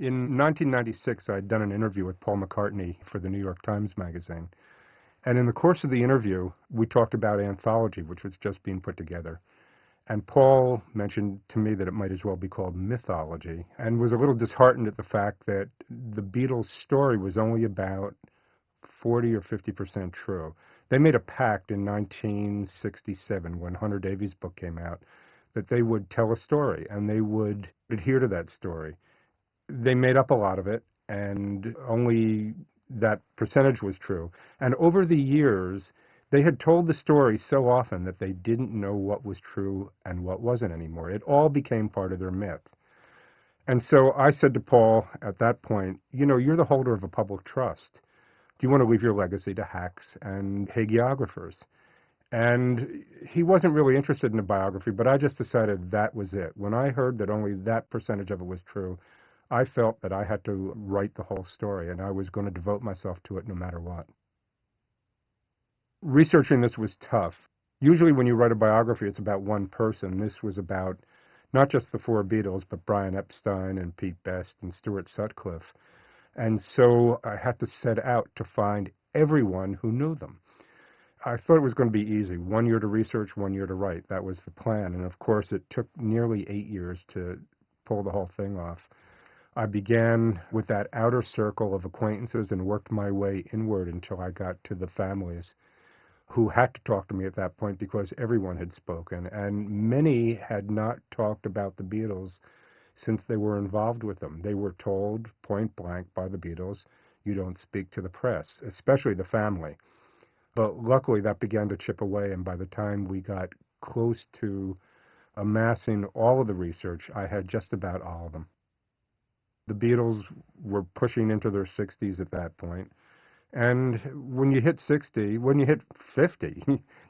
In 1996, I had done an interview with Paul McCartney for the New York Times Magazine. And in the course of the interview, we talked about Anthology, which was just being put together. And Paul mentioned to me that it might as well be called Mythology, and was a little disheartened at the fact that the Beatles' story was only about 40 or 50% true. They made a pact in 1967 when Hunter Davies' book came out that they would tell a story and they would adhere to that story. They made up a lot of it, and only that percentage was true. And over the years, they had told the story so often that they didn't know what was true and what wasn't anymore. It all became part of their myth. And so I said to Paul at that point, you know, you're the holder of a public trust. Do you want to leave your legacy to hacks and hagiographers? And he wasn't really interested in a biography, but I just decided that was it. When I heard that only that percentage of it was true, I felt that I had to write the whole story, and I was going to devote myself to it no matter what. Researching this was tough. Usually when you write a biography, it's about one person. This was about not just the four Beatles, but Brian Epstein and Pete Best and Stuart Sutcliffe. And so I had to set out to find everyone who knew them. I thought it was going to be easy. 1 year to research, 1 year to write. That was the plan. And of course, it took nearly 8 years to pull the whole thing off. I began with that outer circle of acquaintances and worked my way inward until I got to the families who had to talk to me at that point because everyone had spoken. And many had not talked about the Beatles since they were involved with them. They were told point blank by the Beatles, you don't speak to the press, especially the family. But luckily that began to chip away, and by the time we got close to amassing all of the research, I had just about all of them. The Beatles were pushing into their 60s at that point. And when you hit 60, when you hit 50,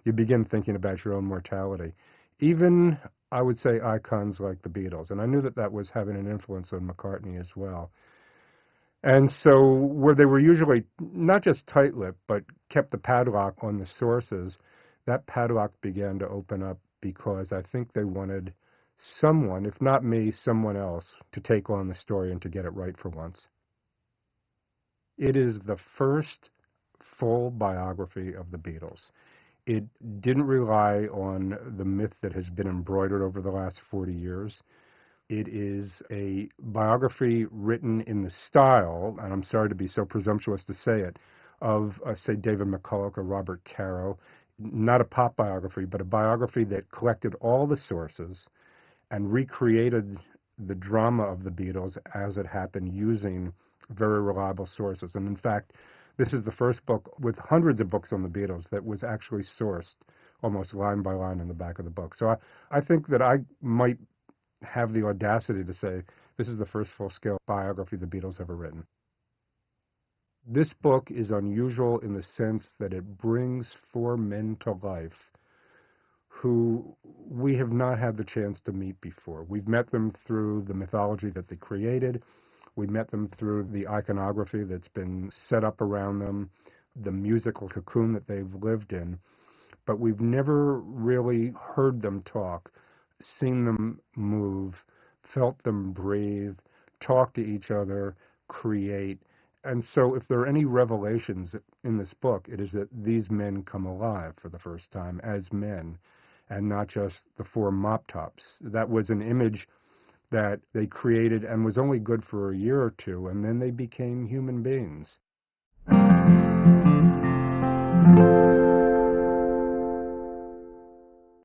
you begin thinking about your own mortality. Even, I would say, icons like the Beatles. And I knew that that was having an influence on McCartney as well. And so where they were usually not just tight-lipped, but kept the padlock on the sources, that padlock began to open up because I think they wanted someone, if not me, someone else, to take on the story and to get it right for once. It is the first full biography of the Beatles. It didn't rely on the myth that has been embroidered over the last 40 years. It is a biography written in the style, and I'm sorry to be so presumptuous to say it, of, say, David McCulloch or Robert Caro. Not a pop biography, but a biography that collected all the sources and recreated the drama of the Beatles as it happened using very reliable sources. And in fact, this is the first book with hundreds of books on the Beatles that was actually sourced almost line by line in the back of the book. So I think that I might have the audacity to say this is the first full-scale biography the Beatles ever written. This book is unusual in the sense that it brings four men to life who we have not had the chance to meet before. We've met them through the mythology that they created. We met them through the iconography that's been set up around them, the musical cocoon that they've lived in. But we've never really heard them talk, seen them move, felt them breathe, talk to each other, create. And so if there are any revelations in this book, it is that these men come alive for the first time as men and not just the four mop tops. That was an image that they created and was only good for a year or two, and then they became human beings.